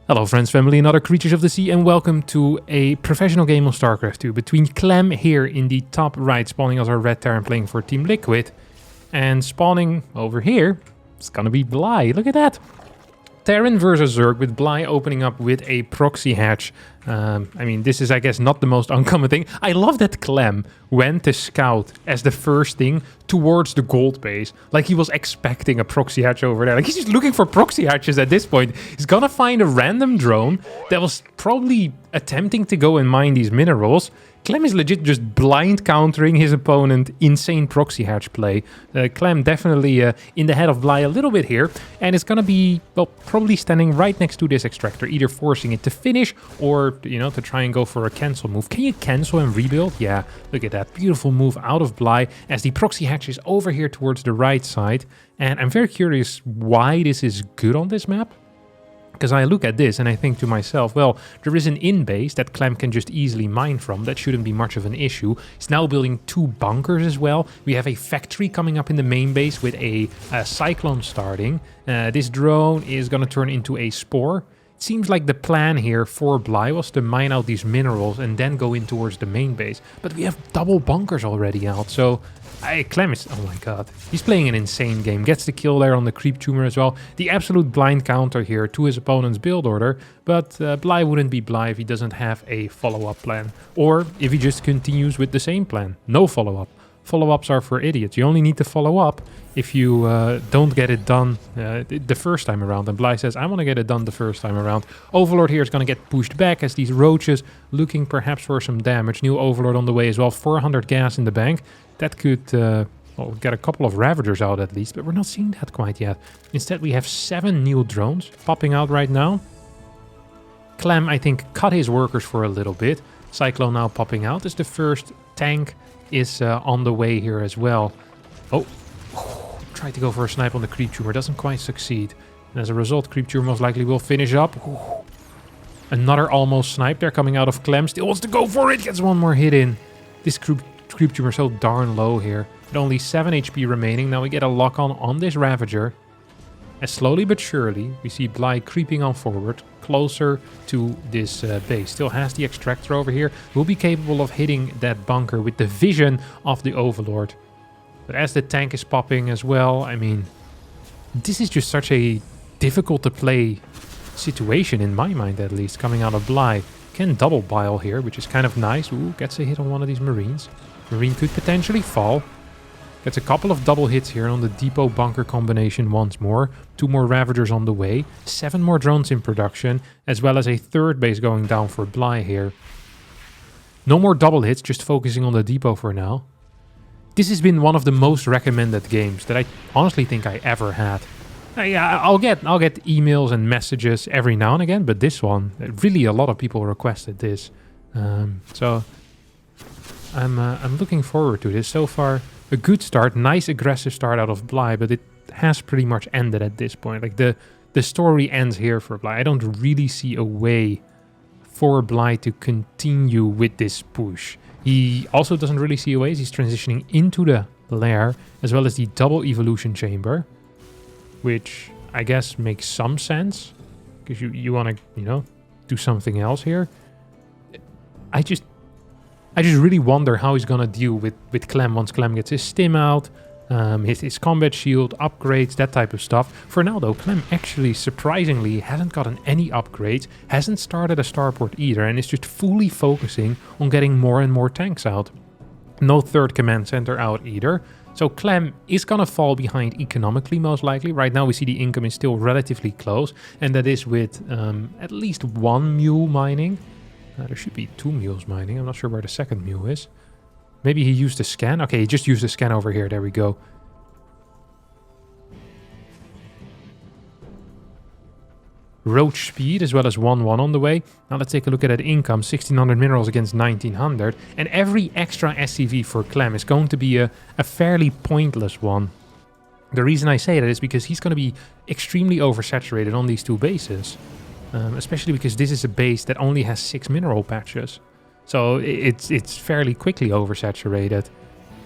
Hello friends, family and other creatures of the sea, and welcome to a professional game of StarCraft 2 between Clam here in the top right, spawning as our red Terran playing for Team Liquid, and spawning over here, it's gonna be Bly. Look at that! Terran versus Zerg, with Bly opening up with a proxy hatch. I mean, this is, I guess, not the most uncommon thing. I love that Clam went to scout as the first thing towards the gold base. Like he was expecting a proxy hatch over there. Like he's just looking for proxy hatches at this point. He's gonna find a random drone that was probably attempting to go and mine these minerals. Clam is legit just blind countering his opponent insane proxy hatch play. Clam definitely in the head of Bly a little bit here, and it's gonna be, well, probably standing right next to this extractor, either forcing it to finish or, you know, to try and go for a cancel move. Can you cancel and rebuild? Yeah, look at that beautiful move out of Bly as the proxy hatch is over here towards the right side. And I'm very curious why this is good on this map. Because I look at this and I think to myself, well, there is an in-base that Clam can just easily mine from. That shouldn't be much of an issue. He's now building 2 bunkers as well. We have a factory coming up in the main base with a cyclone starting. This drone is going to turn into a spore. It seems like the plan here for Bly was to mine out these minerals and then go in towards the main base. But we have double bunkers already out, so Clam is, oh my god, he's playing an insane game. Gets the kill there on the creep tumor as well. The absolute blind counter here to his opponent's build order, but Bly wouldn't be Bly if he doesn't have a follow-up plan. Or if he just continues with the same plan. No follow-up. Follow-ups are for idiots. You only need to follow up if you don't get it done the first time around. And Bly says, I want to get it done the first time around. Overlord here is going to get pushed back as these roaches looking perhaps for some damage. New Overlord on the way as well. 400 gas in the bank. That could well, get a couple of Ravagers out at least, but we're not seeing that quite yet. Instead, we have 7 new drones popping out right now. Clam, I think, cut his workers for a little bit. Cyclone now popping out as the first tank is on the way here as well. Oh, tried to go for a snipe on the creep tumor, doesn't quite succeed. And as a result, creep tumor most likely will finish up. Another almost snipe there coming out of Clam. Still wants to go for it, gets one more hit in. This creep tumor so darn low here. With only 7 HP remaining. Now we get a lock on this Ravager. As slowly but surely, we see Bly creeping on forward, closer to this base. Still has the extractor over here. Will be capable of hitting that bunker with the vision of the Overlord. But as the tank is popping as well, I mean, this is just such a difficult to play situation in my mind, at least, coming out of Bly. Can double bile here, which is kind of nice. Ooh, gets a hit on one of these Marines. Marine could potentially fall. Gets a couple of double hits here on the depot bunker combination once more. 2 more Ravagers on the way. 7 more drones in production, as well as a 3rd base going down for Bly here. No more double hits, just focusing on the depot for now. This has been one of the most recommended games that I honestly think I ever had. Yeah, I'll get emails and messages every now and again, but this one, really a lot of people requested this. So I'm looking forward to this. So far, a good start, nice aggressive start out of Bly, but it has pretty much ended at this point. Like the story ends here for Bly. I don't really see a way for Bly to continue with this push. He also doesn't really see a way as he's transitioning into the lair, as well as the double evolution chamber, which I guess makes some sense, because you want to, you know, do something else here. I just really wonder how he's gonna deal with Clam once Clam gets his stim out, his combat shield, upgrades, that type of stuff. For now though, Clam actually surprisingly hasn't gotten any upgrades, hasn't started a starport either, and is just fully focusing on getting more and more tanks out. No 3rd command center out either. So Clam is gonna fall behind economically, most likely. Right now we see the income is still relatively close, and that is with at least 1 mule mining. There should be 2 mules mining. I'm not sure where the 2nd mule is. Maybe he used a scan. Okay, he just used a scan over here. There we go. Roach speed as well as 1-1 on the way. Now let's take a look at that income. 1600 minerals against 1900. And every extra SCV for Clam is going to be a fairly pointless one. The reason I say that is because he's going to be extremely oversaturated on these 2 bases. Especially because this is a base that only has 6 mineral patches. So it's fairly quickly oversaturated.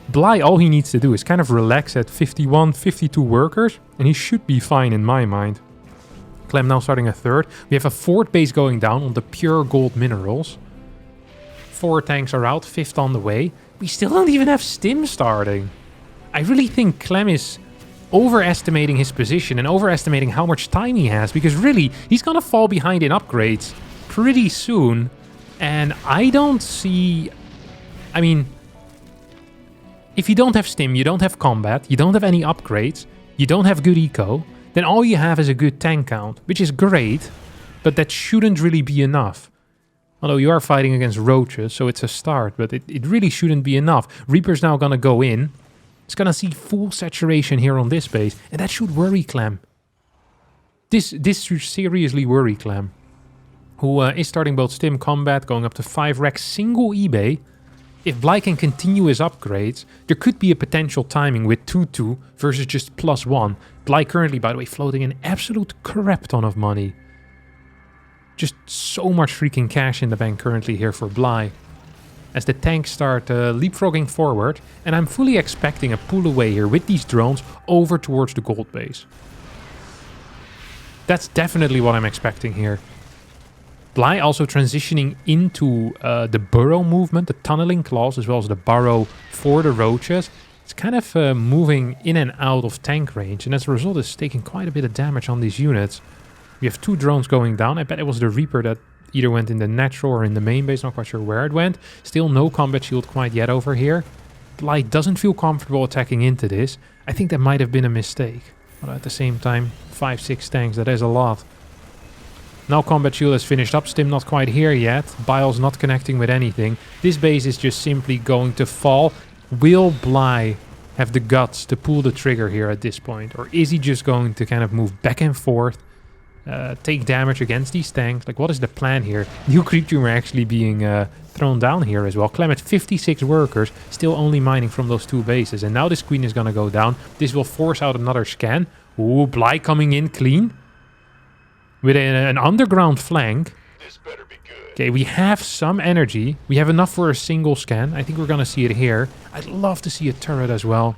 Bly, all he needs to do is kind of relax at 51, 52 workers, and he should be fine in my mind. Clam now starting a third. We have a fourth base going down on the pure gold minerals. 4 tanks are out, 5th on the way. We still don't even have Stim starting. I really think Clam is overestimating his position and overestimating how much time he has, because really, he's gonna fall behind in upgrades pretty soon. And I don't see... I mean, if you don't have Stim, you don't have combat, you don't have any upgrades, you don't have good eco, then all you have is a good tank count, which is great, but that shouldn't really be enough. Although you are fighting against roaches, so it's a start, but it really shouldn't be enough. Reaper's now gonna go in. It's gonna see full saturation here on this base, and that should worry Clam. This should seriously worry Clam, who is starting both Stim combat, going up to 5 racks, single eBay. If Bly can continue his upgrades, there could be a potential timing with 2-2 versus just +1. Bly currently, by the way, floating an absolute crap ton of money. Just so much freaking cash in the bank currently here for Bly. As the tanks start leapfrogging forward, and I'm fully expecting a pull away here with these drones over towards the gold base. That's definitely what I'm expecting here. Bly also transitioning into the burrow movement, the tunneling claws, as well as the burrow for the roaches. It's kind of moving in and out of tank range, and as a result it's taking quite a bit of damage on these units. We have 2 drones going down. I bet it was the Reaper that either went in the natural or in the main base, not quite sure where it went. Still no combat shield quite yet over here. Bly doesn't feel comfortable attacking into this. I think that might have been a mistake. But at the same time, 5-6 tanks, that is a lot. Now combat shield is finished up, Stim not quite here yet. Bile's not connecting with anything. This base is just simply going to fall. Will Bly have the guts to pull the trigger here at this point? Or is he just going to kind of move back and forth? Take damage against these tanks? Like, what is the plan here? New creep tumor actually being thrown down here as well. Clam at 56 workers, still only mining from those 2 bases. And now this queen is going to go down. This will force out another scan. Ooh, Bly coming in clean. With an underground flank. This better be good. Okay, we have some energy. We have enough for a single scan. I think we're going to see it here. I'd love to see a turret as well.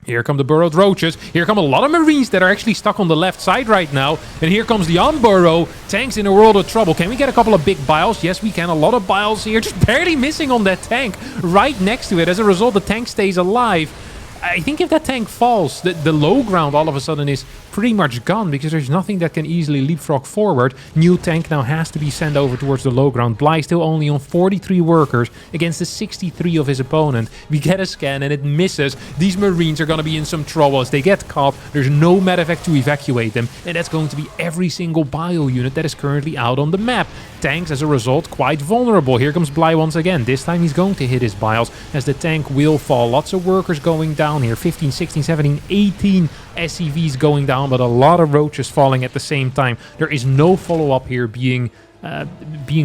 Here come the burrowed roaches. Here come a lot of marines that are actually stuck on the left side right now. And here comes the unburrow. Tanks in a world of trouble. Can we get a couple of big biles? Yes, we can. A lot of biles here. Just barely missing on that tank right next to it. As a result, the tank stays alive. I think if that tank falls, the low ground all of a sudden is pretty much gone, because there's nothing that can easily leapfrog forward. New tank now has to be sent over towards the low ground. Bly still only on 43 workers against the 63 of his opponent. We get a scan and it misses. These marines are going to be in some trouble as they get caught. There's no medevac to evacuate them, and that's going to be every single bio unit that is currently out on the map. Tanks, as a result, quite vulnerable. Here comes Bly once again. This time he's going to hit his biles as the tank will fall. Lots of workers going down here. 15, 16, 17, 18 SCVs going down, but a lot of roaches falling at the same time. There is no follow-up here being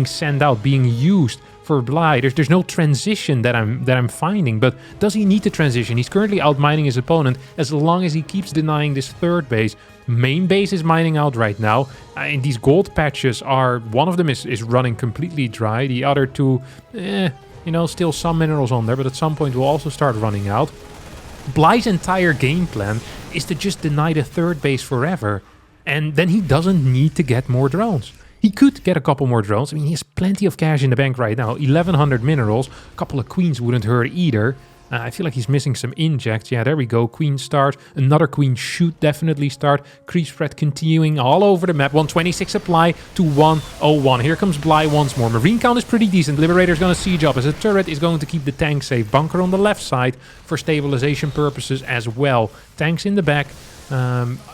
sent out, being used for Bly. There's no transition that I'm finding, but does he need to transition? He's currently outmining his opponent as long as he keeps denying this third base. Main base is mining out right now, and these gold patches are, one of them is running completely dry. The other 2, you know, still some minerals on there, but at some point will also start running out. Bly's entire game plan is to just deny the third base forever, and then he doesn't need to get more drones. He could get a couple more drones. I mean, he has plenty of cash in the bank right now. 1,100 minerals. A couple of queens wouldn't hurt either. I feel like he's missing some injects. Yeah, there we go. Queen start. Another queen should definitely start. Creep spread continuing all over the map. 126 supply to 101. Here comes Bly once more. Marine count is pretty decent. Liberator's going to siege up as a turret is going to keep the tank safe. Bunker on the left side for stabilization purposes as well. Tanks in the back.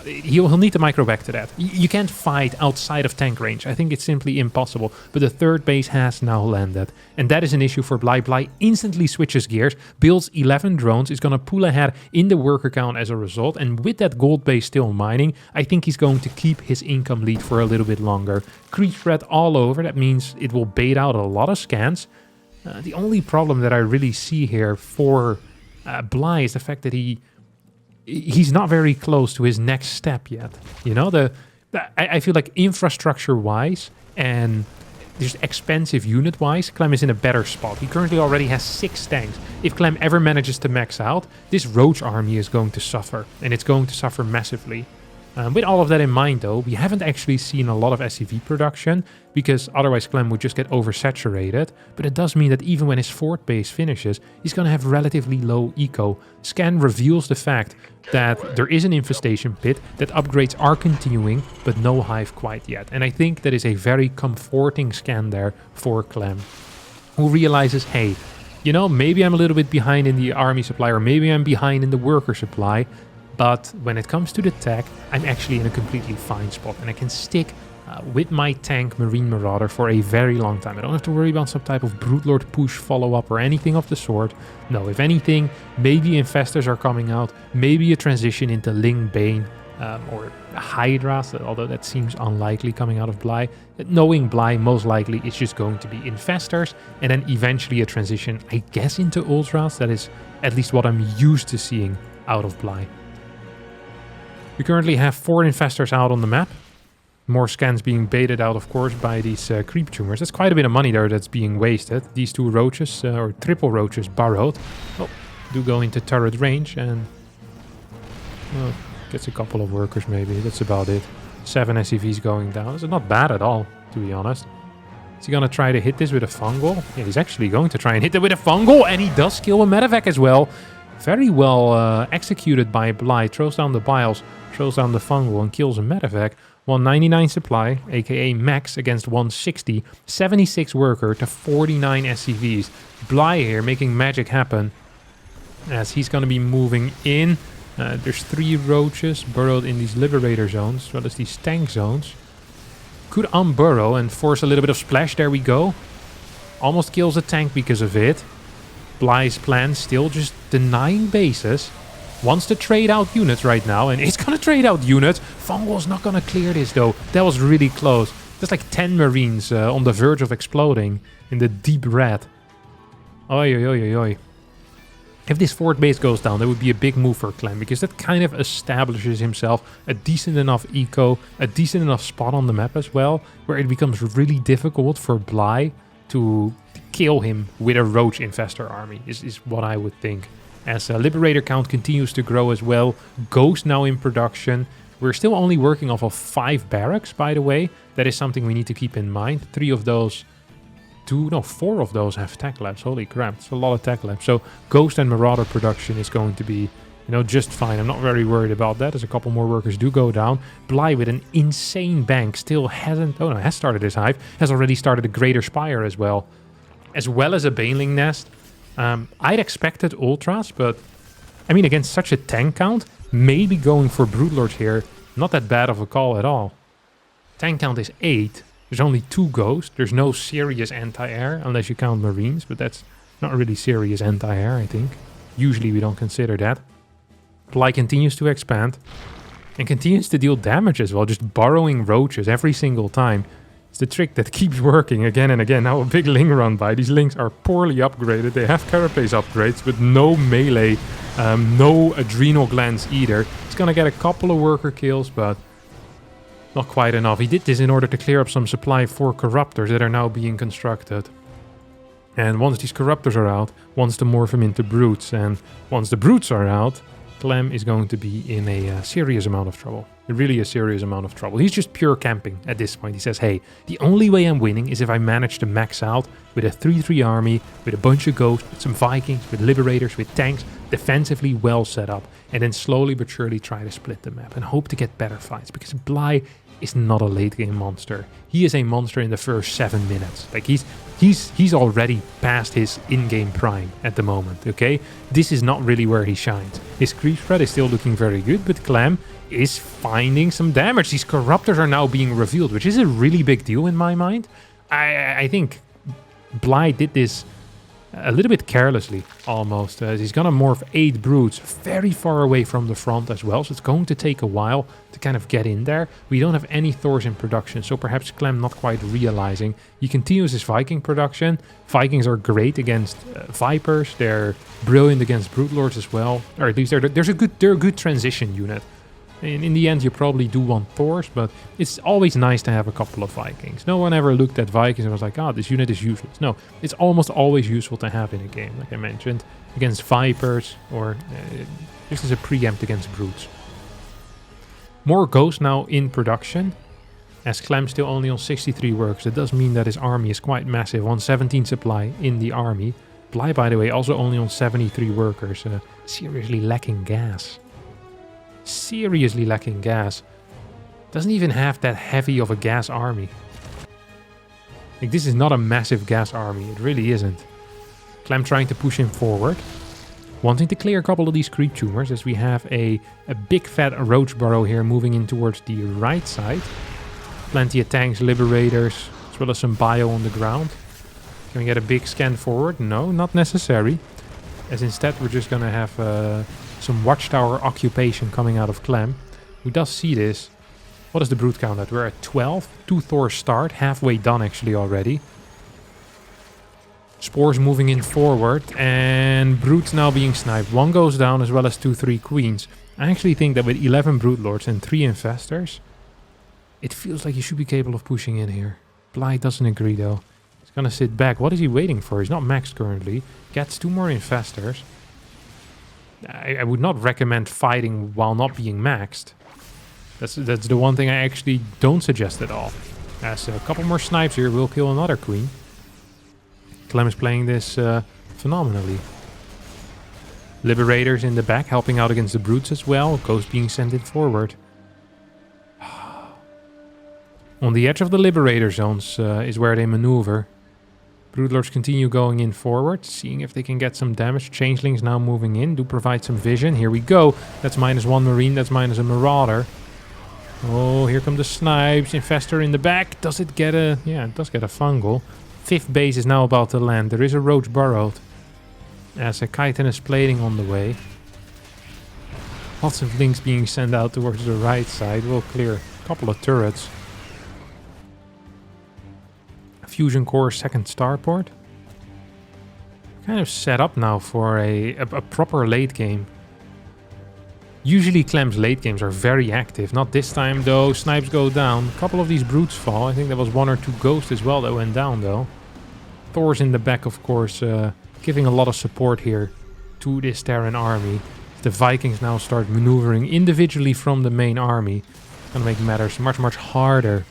He'll need to micro back to that. You can't fight outside of tank range. I think it's simply impossible. But the third base has now landed. And that is an issue for Bly. Bly instantly switches gears, builds 11 drones, is going to pull ahead in the worker count as a result. And with that gold base still mining, I think he's going to keep his income lead for a little bit longer. Creep spread all over. That means it will bait out a lot of scans. The only problem that I really see here for Bly is the fact that he's not very close to his next step yet. You know, I feel like infrastructure-wise and just expensive unit-wise, Clam is in a better spot. He currently already has 6 tanks. If Clam ever manages to max out, this roach army is going to suffer, and it's going to suffer massively. With all of that in mind, though, we haven't actually seen a lot of SCV production, because otherwise Clam would just get oversaturated. But it does mean that even when his fort base finishes, he's going to have relatively low eco. Scan reveals the fact that there is an infestation pit, that upgrades are continuing, but no hive quite yet. And I think that is a very comforting scan there for Clam, who realizes, hey, you know, maybe I'm a little bit behind in the army supply, or maybe I'm behind in the worker supply. But when it comes to the tech, I'm actually in a completely fine spot, and I can stick with my tank Marine Marauder for a very long time. I don't have to worry about some type of Brute Lord push follow-up or anything of the sort. No, if anything, maybe Infestors are coming out, maybe a transition into Ling Bane or Hydras, although that seems unlikely coming out of Bly. Knowing Bly, most likely it's just going to be Infestors, and then eventually a transition, I guess, into Ultras. That is at least what I'm used to seeing out of Bly. We currently have 4 Infestors out on the map. More scans being baited out, of course, by these creep tumors. That's quite a bit of money there that's being wasted. These 2 roaches, or triple roaches, burrowed. Oh, do go into turret range, and gets a couple of workers maybe. That's about it. 7 SCVs going down. It's not bad at all, to be honest. Is he going to try to hit this with a fungal? Yeah, he's actually going to try and hit it with a fungal, and he does kill a medevac as well. Very well executed by Bly. Throws down the biles, throws down the fungal, and kills a medevac. 199 supply, aka max, against 160. 76 worker to 49 SCVs. Bly here making magic happen, as he's going to be moving in. There's 3 roaches burrowed in these liberator zones, as well as these tank zones. Could unburrow and force a little bit of splash. There we go. Almost kills a tank because of it. Bly's plan still just denying bases. Wants to trade out units right now, and it's going to trade out units. Fungal's not going to clear this, though. That was really close. There's like 10 Marines on the verge of exploding in the deep red. Oi, oi, oi, oi, oi. If this fort base goes down, that would be a big move for Clam, because that kind of establishes himself a decent enough eco, a decent enough spot on the map as well, where it becomes really difficult for Bly to kill him with a roach infestor army, is what I would think. As Liberator count continues to grow as well. Ghost now in production. We're still only working off of 5 barracks, by the way. That is something we need to keep in mind. 3 of those, 4 of those have tech labs. Holy crap, it's a lot of tech labs. So Ghost and Marauder production is going to be, just fine. I'm not very worried about that, as a couple more workers do go down. Bly with an insane bank still has started his hive. Has already started a Greater Spire as well as a Baneling Nest. I'd expected Ultras, but I mean, against such a tank count, maybe going for Broodlords here, not that bad of a call at all. Tank count is 8. There's only 2 Ghosts. There's no serious anti-air, unless you count Marines, but that's not really serious anti-air, I think. Usually we don't consider that. Bly continues to expand and continues to deal damage as well, just burrowing roaches every single time. It's the trick that keeps working again and again. Now a big Ling run by. These Lings are poorly upgraded. They have carapace upgrades, but no melee, no adrenal glands either. It's going to get a couple of worker kills, but not quite enough. He did this in order to clear up some supply for Corruptors that are now being constructed. And once these Corruptors are out, wants to morph them into Brutes. And once the Brutes are out, Clam is going to be in a serious amount of trouble. Really a serious amount of trouble. He's just pure camping at this point. He says, hey, the only way I'm winning is if I manage to max out with a 3-3 army, with a bunch of Ghosts, with some Vikings, with Liberators, with tanks, defensively well set up, and then slowly but surely try to split the map and hope to get better fights, because Bly is not a late game monster. He is a monster in the first 7 minutes. Like he's already past his in-game prime at the moment, okay? This is not really where he shines. His creep spread is still looking very good, but Clam is finding some damage. These Corruptors are now being revealed, which is a really big deal in my mind. I think Bly did this a little bit carelessly, almost. He's gonna morph 8 Brutes very far away from the front as well, so it's going to take a while to kind of get in there. We don't have any Thors in production, so perhaps Clam not quite realizing. He continues his Viking production. Vikings are great against Vipers. They're brilliant against Brute Lords as well, or at least they're a good transition unit. In the end, you probably do want Thors, but it's always nice to have a couple of Vikings. No one ever looked at Vikings and was like, this unit is useless. No, it's almost always useful to have in a game, like I mentioned, against Vipers or just as a preempt against Brutes. More ghosts now in production. As Clam still only on 63 workers, it does mean that his army is quite massive. 117 supply in the army. Bly, by the way, also only on 73 workers. Seriously lacking gas. Seriously lacking gas. Doesn't even have that heavy of a gas army. Like, this is not a massive gas army. It really isn't. Clam trying to push him forward. Wanting to clear a couple of these creep tumors, as we have a big fat roach burrow here moving in towards the right side. Plenty of tanks, liberators, as well as some bio on the ground. Can we get a big scan forward? No, not necessary. As instead we're just gonna have some watchtower occupation coming out of Clam. Who does see this? What is the brute count at? We're at 12. 2 Thors start. Halfway done actually already. Spores moving in forward. And brutes now being sniped. 1 goes down as well as 2-3 queens. I actually think that with 11 brute lords and 3 infestors, it feels like you should be capable of pushing in here. Bly doesn't agree though. He's gonna sit back. What is he waiting for? He's not maxed currently. Gets 2 more infestors. I would not recommend fighting while not being maxed. That's the one thing I actually don't suggest at all. As a couple more snipes here will kill another queen. Clem is playing this phenomenally. Liberators in the back helping out against the brutes as well. Ghost being sent in forward. On the edge of the liberator zones is where they maneuver. Broodlords continue going in forward, seeing if they can get some damage. Changelings now moving in, do provide some vision. Here we go. That's -1 marine, that's minus a marauder. Oh, here come the snipes. Infestor in the back. Does it get a... Yeah, it does get a fungal. 5th base is now about to land. There is a roach burrowed. As a chitin is plating on the way. Lots of links being sent out towards the right side. We'll clear a couple of turrets. Fusion core, 2nd starport. Kind of set up now for a proper late game. Usually Clam's late games are very active. Not this time though. Snipes go down. A couple of these brutes fall. I think there was 1 or 2 ghosts as well that went down though. Thor's in the back, of course, giving a lot of support here to this Terran army. The Vikings now start maneuvering individually from the main army. It's gonna make matters much, much harder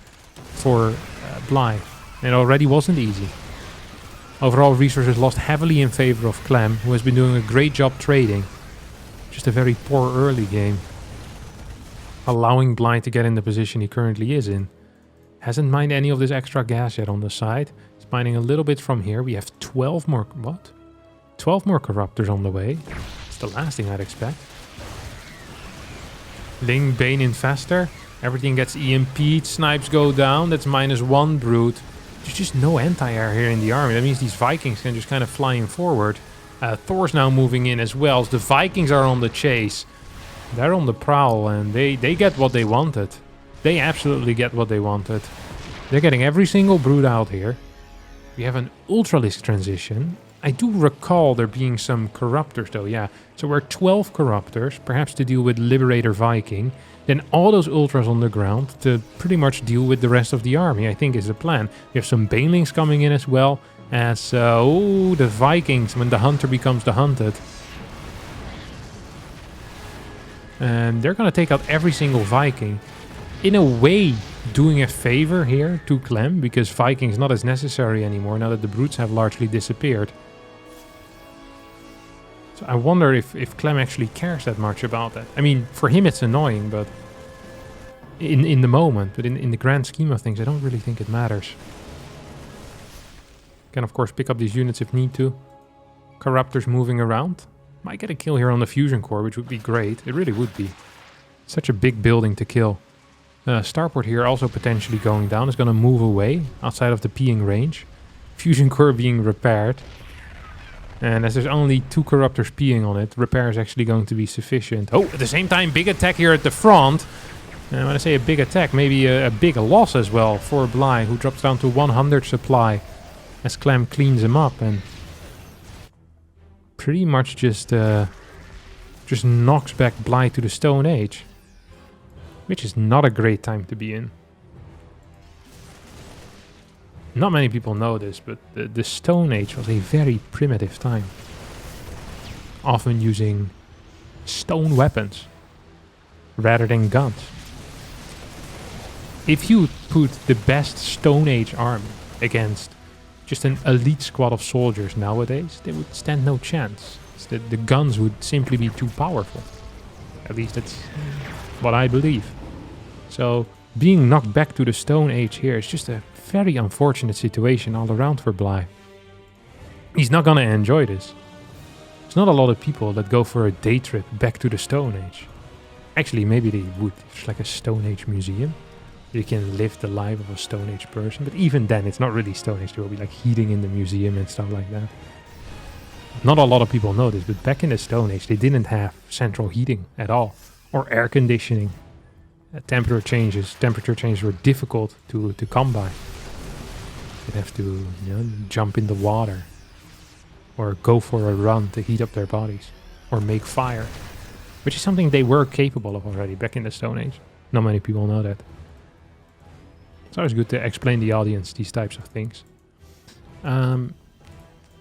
for Bly. It already wasn't easy. Overall resources lost heavily in favor of Clam, who has been doing a great job trading. Just a very poor early game. Allowing Bly to get in the position he currently is in. Hasn't mined any of this extra gas yet on the side. He's mining a little bit from here. We have 12 more... What? 12 more corruptors on the way. It's the last thing I'd expect. Ling, Bane, Infestor. Everything gets EMP'd. Snipes go down. That's -1 brute. There's just no anti-air here in the army. That means these Vikings can just kind of fly in forward. Thor's now moving in as well. The Vikings are on the chase. They're on the prowl and they get what they wanted. They absolutely get what they wanted. They're getting every single brood out here. We have an Ultralisk transition. I do recall there being some Corruptors though, yeah. So we're 12 Corruptors, perhaps to deal with Liberator Viking. Then all those Ultras on the ground to pretty much deal with the rest of the army, I think is the plan. We have some Banelings coming in as well. As, the Vikings, when the Hunter becomes the Hunted. And they're gonna take out every single Viking. In a way, doing a favor here to Clam, because Viking's not as necessary anymore now that the brutes have largely disappeared. So I wonder if Clam actually cares that much about that. I mean, for him it's annoying, but in the moment, but in the grand scheme of things, I don't really think it matters. Can of course pick up these units if need to. Corruptors moving around. Might get a kill here on the fusion core, which would be great. It really would be. Such a big building to kill. Starport here also potentially going down. Is going to move away outside of the peeing range. Fusion core being repaired. And as there's only 2 Corruptors peeing on it, repair is actually going to be sufficient. Oh, at the same time, big attack here at the front. And when I say a big attack, maybe a big loss as well for Bly, who drops down to 100 supply. As Clam cleans him up and pretty much just knocks back Bly to the Stone Age. Which is not a great time to be in. Not many people know this, but the Stone Age was a very primitive time. Often using stone weapons rather than guns. if you put the best Stone Age army against just an elite squad of soldiers nowadays, they would stand no chance. The guns would simply be too powerful. At least that's what I believe. So being knocked back to the Stone Age here is just a very unfortunate situation all around for Bly. He's not gonna enjoy this. There's not a lot of people that go for a day trip back to the Stone Age. Actually, maybe they would. It's like a Stone Age museum. You can live the life of a Stone Age person, but even then it's not really Stone Age. There will be like heating in the museum and stuff like that. Not a lot of people know this, but back in the Stone Age they didn't have central heating at all, or air conditioning. Temperature changes were difficult to come by. You'd have to jump in the water, or go for a run to heat up their bodies, or make fire, which is something they were capable of already back in the Stone Age. Not many people know that. It's always good to explain the audience these types of things.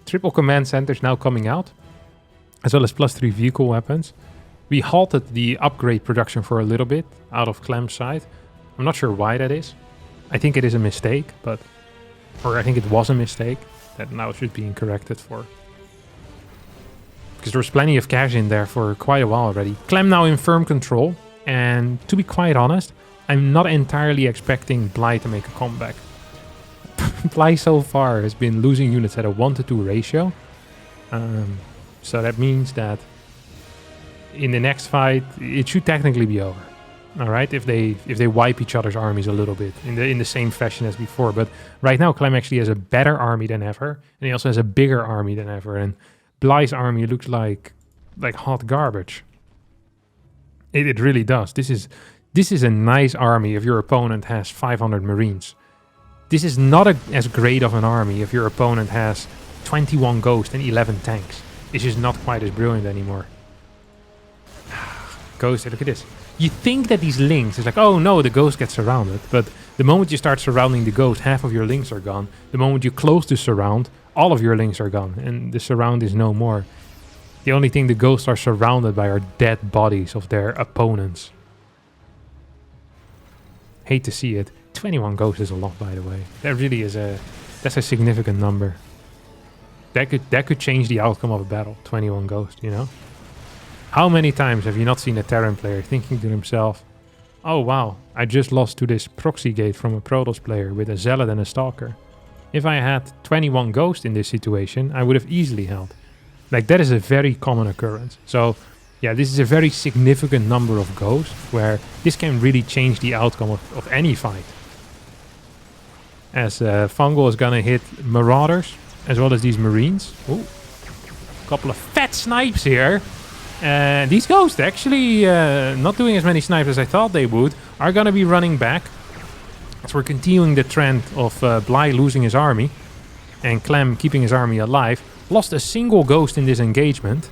Triple command centers now coming out, as well as +3 vehicle weapons. We halted the upgrade production for a little bit out of Clam's side. I'm not sure why that is. I think it is a mistake, or I think it was a mistake that now should be corrected for. Because there was plenty of cash in there for quite a while already. Clam now in firm control, and to be quite honest, I'm not entirely expecting Bly to make a comeback. Bly so far has been losing units at a 1-to-2 ratio. So that means that in the next fight, it should technically be over. Alright, if they wipe each other's armies a little bit in the same fashion as before. But right now Clam actually has a better army than ever, and he also has a bigger army than ever, and Bly's army looks like hot garbage. It really does. This is a nice army if your opponent has 500 Marines. This is not as great of an army if your opponent has 21 Ghost and 11 tanks. It's just not quite as brilliant anymore. Ghost, look at this. You think that these links, it's like, oh no, the Ghost gets surrounded. But the moment you start surrounding the Ghost, half of your links are gone. The moment you close the surround, all of your links are gone. And the surround is no more. The only thing the Ghosts are surrounded by are dead bodies of their opponents. Hate to see it. 21 Ghosts is a lot, by the way. That really is that's a significant number. That could change the outcome of a battle. 21 Ghosts, you know? How many times have you not seen a Terran player thinking to himself, oh wow, I just lost to this Proxy gate from a Protoss player with a Zealot and a Stalker. If I had 21 Ghosts in this situation, I would have easily held. Like, that is a very common occurrence. So yeah, this is a very significant number of Ghosts, where this can really change the outcome of any fight. As Fungal is gonna hit Marauders, as well as these Marines. Ooh, a couple of fat snipes here. These Ghosts, actually not doing as many snipes as I thought they would, are gonna be running back. So we're continuing the trend of Bly losing his army, and Clam keeping his army alive. Lost a single Ghost in this engagement.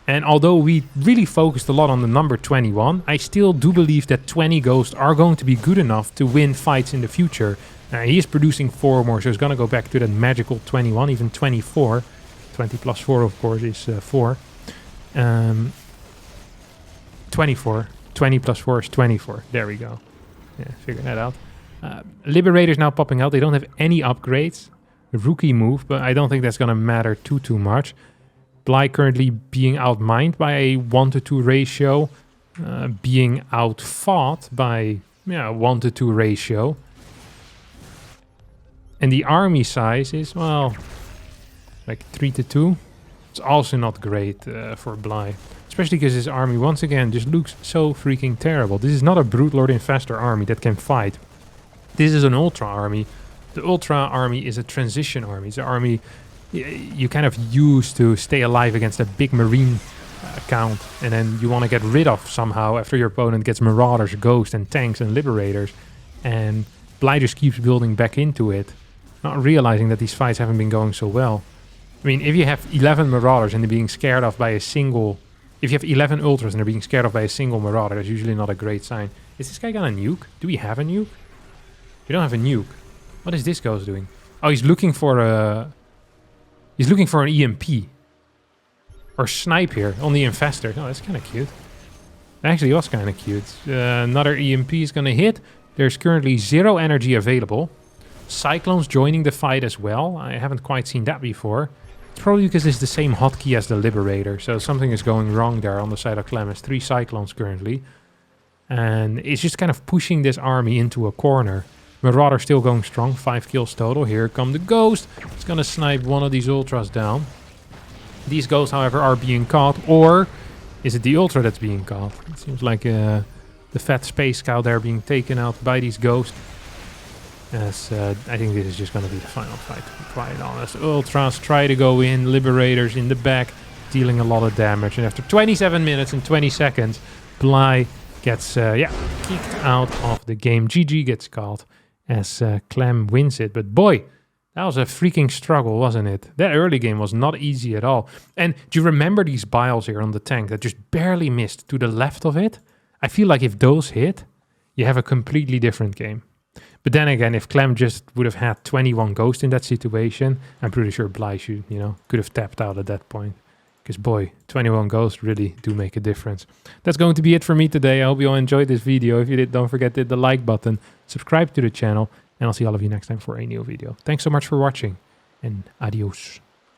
And although we really focused a lot on the number 21, I still do believe that 20 Ghosts are going to be good enough to win fights in the future. He is producing 4 more, so he's going to go back to that magical 21, even 24. 20 plus 4, of course, is 4. 24. 20 plus 4 is 24. There we go. Yeah, figure that out. Liberators now popping out. They don't have any upgrades. Rookie move, but I don't think that's going to matter too much. Bly currently being outmined by a 1-to-2 ratio, being outfought by 1-to-2 ratio. And the army size is, well, like 3-to-2. It's also not great for Bly. Especially because his army, once again, just looks so freaking terrible. This is not a Brute Lord Infestor army that can fight. This is an Ultra army. The Ultra army is a transition army. It's an army you kind of use to stay alive against a big Marine count, and then you want to get rid of somehow after your opponent gets Marauders, Ghosts, and Tanks and Liberators. And Bly just keeps building back into it, not realizing that these fights haven't been going so well. I mean, if you have 11 Marauders and they're being scared off by a single... If you have 11 Ultras and they're being scared off by a single Marauder, that's usually not a great sign. Is this guy got a nuke? Do we have a nuke? We don't have a nuke. What is this Ghost doing? Oh, he's looking for a... He's looking for an EMP. Or snipe here on the Infestor. Oh, that's kind of cute. Actually, it was kind of cute. Another EMP is going to hit. There's currently 0 energy available. Cyclones joining the fight as well. I haven't quite seen that before. It's probably because it's the same hotkey as the Liberator. So something is going wrong there on the side of Clam. It's 3 Cyclones currently. And it's just kind of pushing this army into a corner. Marauder still going strong. 5 kills total. Here come the Ghost. It's going to snipe one of these Ultras down. These Ghosts, however, are being caught. Or is it the Ultra that's being caught? It seems like the fat Space Scout there being taken out by these Ghosts. As I think this is just going to be the final fight, to be quite honest. Ultras try to go in. Liberators in the back, dealing a lot of damage. And after 27 minutes and 20 seconds, Bly gets kicked out of the game. GG gets called as Clam wins it. But boy, that was a freaking struggle, wasn't it? That early game was not easy at all. And do you remember these biles here on the tank that just barely missed to the left of it? I feel like if those hit, you have a completely different game. But then again, if Clam just would have had 21 Ghosts in that situation, I'm pretty sure Bly should, could have tapped out at that point. Because boy, 21 Ghosts really do make a difference. That's going to be it for me today. I hope you all enjoyed this video. If you did, don't forget to hit the like button, subscribe to the channel, and I'll see all of you next time for a new video. Thanks so much for watching, and adios.